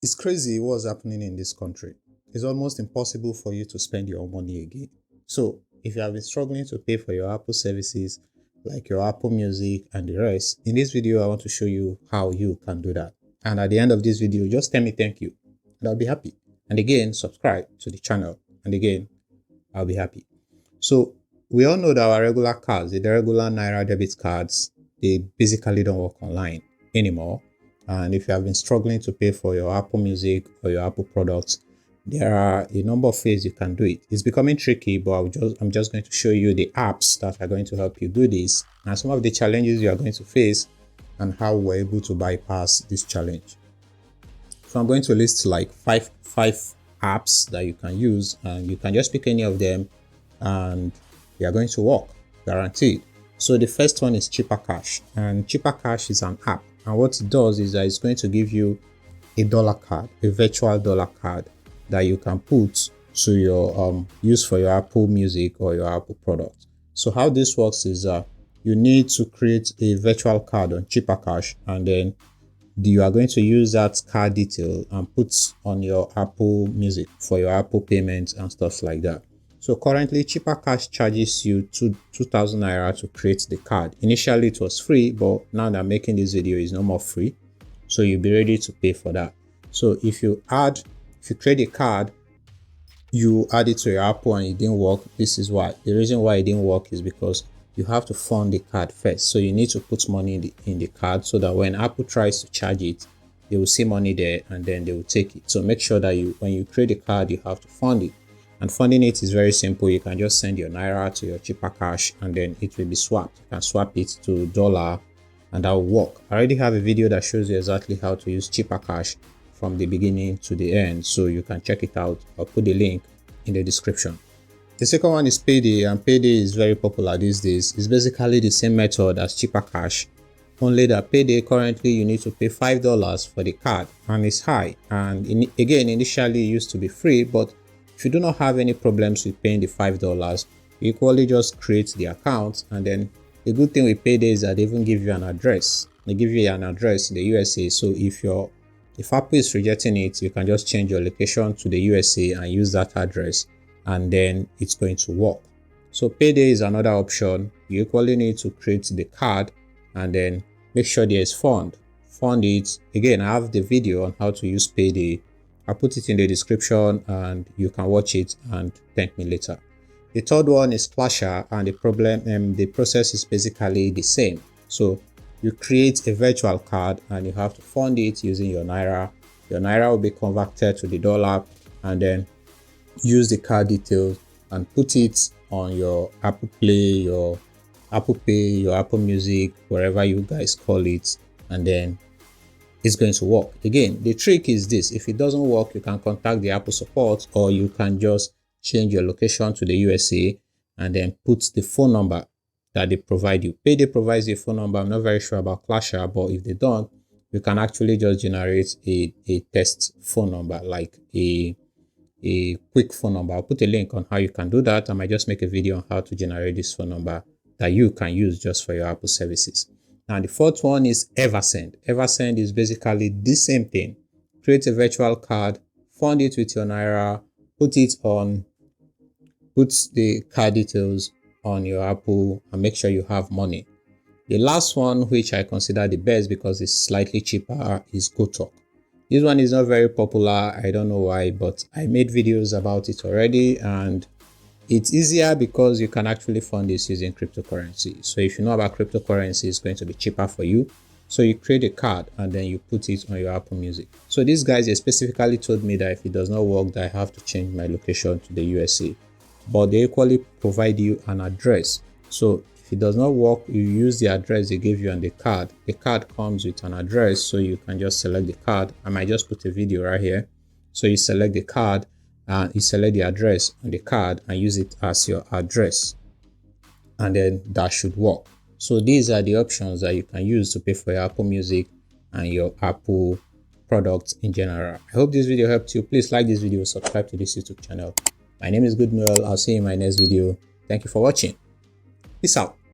It's crazy what's happening in this country. It's almost impossible for you to spend your money again. So, if you have been struggling to pay for your Apple services like your Apple Music and the rest, in this video, I want to show you how you can do that. And at the end of this video, just tell me thank you and I'll be happy. And again, subscribe to the channel. And again, I'll be happy. So, we all know that our regular cards, the regular Naira debit cards, they basically don't work online anymore. And if you have been struggling to pay for your Apple Music or your Apple products, there are a number of ways you can do it. It's becoming tricky, but I'm just going to show you the apps that are going to help you do this and some of the challenges you are going to face and how we're able to bypass this challenge. So I'm going to list like five apps that you can use, and you can just pick any of them and they are going to work, guaranteed. So the first one is Cheaper Cash, and Cheaper Cash is an app. And what it does is that it's going to give you a dollar card, a virtual dollar card that you can put to your use for your Apple Music or your Apple product. So how this works is you need to create a virtual card on Cheaper Cash, and then you are going to use that card detail and put on your Apple Music for your Apple payments and stuff like that. So currently, Cheaper Cash charges you 2,000 Naira to create the card. Initially, it was free, but now that I'm making this video, is no more free. So you'll be ready to pay for that. So if you create a card, you add it to your Apple and it didn't work, this is why. The reason why it didn't work is because you have to fund the card first. So you need to put money in the card so that when Apple tries to charge it, they will see money there and then they will take it. So make sure that when you create a card, you have to fund it. And funding it is very simple. You can just send your Naira to your Cheaper Cash and then it will be swapped. You can swap it to dollar and that will work. I already have a video that shows you exactly how to use Cheaper Cash from the beginning to the end, so you can check it out. I'll put the link in the description. The second one is Payday, and Payday is very popular these days. It's basically the same method as Cheaper Cash, only that Payday currently you need to pay $5 for the card and it's high. And again, initially it used to be free, but if you do not have any problems with paying the $5, you equally just create the account. And then the good thing with Payday is that they even give you an address. They give you an address in the USA. So if Apple is rejecting it, you can just change your location to the USA and use that address, and then it's going to work. So Payday is another option. You equally need to create the card and then make sure there is fund it. Again, I have the video on how to use Payday. I'll put it in the description and you can watch it and thank me later. The third one is Flasher, and the process is basically the same. So you create a virtual card and you have to fund it using your Naira. Your Naira will be converted to the dollar, and then use the card details and put it on your Apple Play, your Apple Pay, your Apple Music, wherever you guys call it, and then it's going to work. Again, the trick is this: if it doesn't work, you can contact the Apple support, or you can just change your location to the USA and then put the phone number that they provide you. Payday provides you a phone number. I'm not very sure about Flasher, but if they don't, you can actually just generate a test phone number, like a quick phone number. I'll put a link on how you can do that. I might just make a video on how to generate this phone number that you can use just for your Apple services. Now, the fourth one is Eversend. Eversend is basically the same thing. Create a virtual card, fund it with your Naira, put the card details on your Apple, and make sure you have money. The last one, which I consider the best because it's slightly cheaper, is GoTalk. This one is not very popular. I don't know why, but I made videos about it already, and it's easier because you can actually fund this using cryptocurrency. So if you know about cryptocurrency, it's going to be cheaper for you. So you create a card and then you put it on your Apple Music. So these guys, they specifically told me that if it does not work, that I have to change my location to the USA. But they equally provide you an address. So if it does not work, you use the address they give you on the card. The card comes with an address, so you can just select the card. I might just put a video right here. So you select the card and you select the address on the card and use it as your address, and then that should work. So these are the options that you can use to pay for your Apple Music and your Apple products in general. I hope this video helped you. Please like this video, subscribe to this YouTube channel. My name is Good Noel. I'll see you in my next video. Thank you for watching. Peace out.